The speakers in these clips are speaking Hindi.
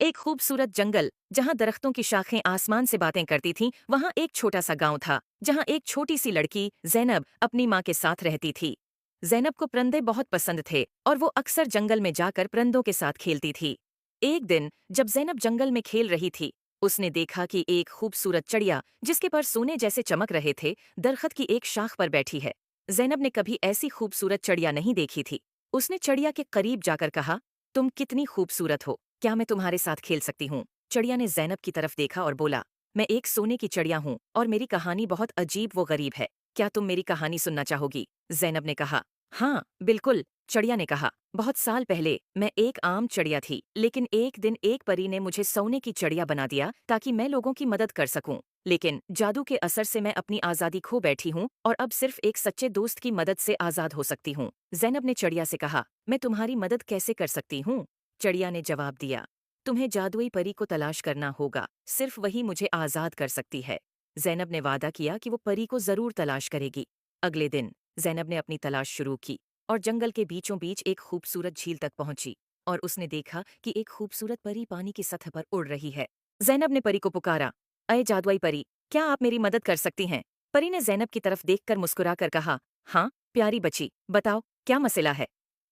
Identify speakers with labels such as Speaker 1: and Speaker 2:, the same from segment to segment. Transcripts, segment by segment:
Speaker 1: एक खूबसूरत जंगल जहां दरख्तों की शाखें आसमान से बातें करती थीं, वहां एक छोटा सा गांव था जहां एक छोटी सी लड़की जैनब अपनी माँ के साथ रहती थी। जैनब को परिंदे बहुत पसंद थे और वो अक्सर जंगल में जाकर परिंदों के साथ खेलती थी। एक दिन जब जैनब जंगल में खेल रही थी, उसने देखा कि एक खूबसूरत चिड़िया जिसके पर सोने जैसे चमक रहे थे, दरख्त की एक शाख पर बैठी है। जैनब ने कभी ऐसी खूबसूरत चिड़िया नहीं देखी थी। उसने चिड़िया के करीब जाकर कहा, तुम कितनी खूबसूरत हो, क्या मैं तुम्हारे साथ खेल सकती हूँ? चिड़िया ने जैनब की तरफ देखा और बोला, मैं एक सोने की चिड़िया हूँ और मेरी कहानी बहुत अजीब व गरीब है। क्या तुम मेरी कहानी सुनना चाहोगी? जैनब ने कहा, हाँ, बिल्कुल। चिड़िया ने कहा, बहुत साल पहले मैं एक आम चिड़िया थी, लेकिन एक दिन एक परी ने मुझे सोने की चिड़िया बना दिया ताकि मैं लोगों की मदद कर सकूं। लेकिन जादू के असर से मैं अपनी आज़ादी खो बैठी हूँ और अब सिर्फ एक सच्चे दोस्त की मदद से आज़ाद हो सकती हूँ। जैनब ने चिड़िया से कहा, मैं तुम्हारी मदद कैसे कर सकती हूँ? चिड़िया ने जवाब दिया, तुम्हें जादुई परी को तलाश करना होगा, सिर्फ वही मुझे आज़ाद कर सकती है। जैनब ने वादा किया कि वो परी को जरूर तलाश करेगी। अगले दिन जैनब ने अपनी तलाश शुरू की और जंगल के बीचों बीच एक खूबसूरत झील तक पहुंची और उसने देखा कि एक खूबसूरत परी पानी की सतह पर उड़ रही है। जैनब ने परी को पुकारा, अये जादुई परी, क्या आप मेरी मदद कर सकती हैं? परी ने जैनब की तरफ देखकर मुस्कुराकर कहा, हाँ प्यारी बच्ची, बताओ क्या मसला है?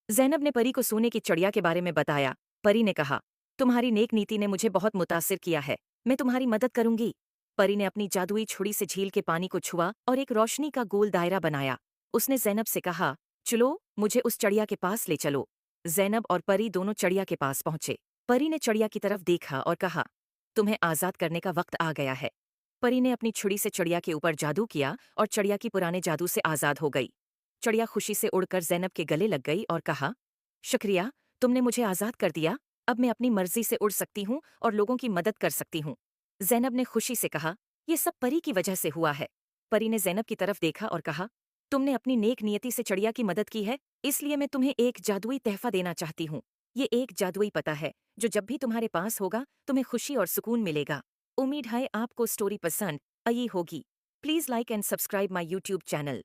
Speaker 1: जैनब ने परी को सोने की चिड़िया के बारे में बताया। परी ने कहा, तुम्हारी नेक नीति ने मुझे बहुत मुतासिर किया है, मैं तुम्हारी मदद करूंगी। परी ने अपनी जादुई छुरी से झील के पानी को छुआ और एक रोशनी का गोल दायरा बनाया। उसने जैनब से कहा, चलो मुझे उस चिड़िया के पास ले चलो। जैनब और परी दोनों चिड़िया के पास पहुंचे। परी ने चिड़िया की तरफ देखा और कहा, तुम्हें आजाद करने का वक्त आ गया है। परी ने अपनी छुरी से चिड़िया के ऊपर जादू किया और चिड़िया की पुराने जादू से आजाद हो गई। चिड़िया खुशी से उड़कर जैनब के गले लग गई और कहा, शुक्रिया, तुमने मुझे आजाद कर दिया। अब मैं अपनी मर्जी से उड़ सकती हूँ और लोगों की मदद कर सकती हूँ। जैनब ने खुशी से कहा, ये सब परी की वजह से हुआ है। परी ने जैनब की तरफ देखा और कहा, तुमने अपनी नेक नियति से चिड़िया की मदद की है, इसलिए मैं तुम्हें एक जादुई तहफा देना चाहती हूँ। ये एक जादुई पता है जो जब भी तुम्हारे पास होगा तुम्हें खुशी और सुकून मिलेगा। उम्मीद है आपको स्टोरी पसंद आई होगी। Please like and subscribe my YouTube channel.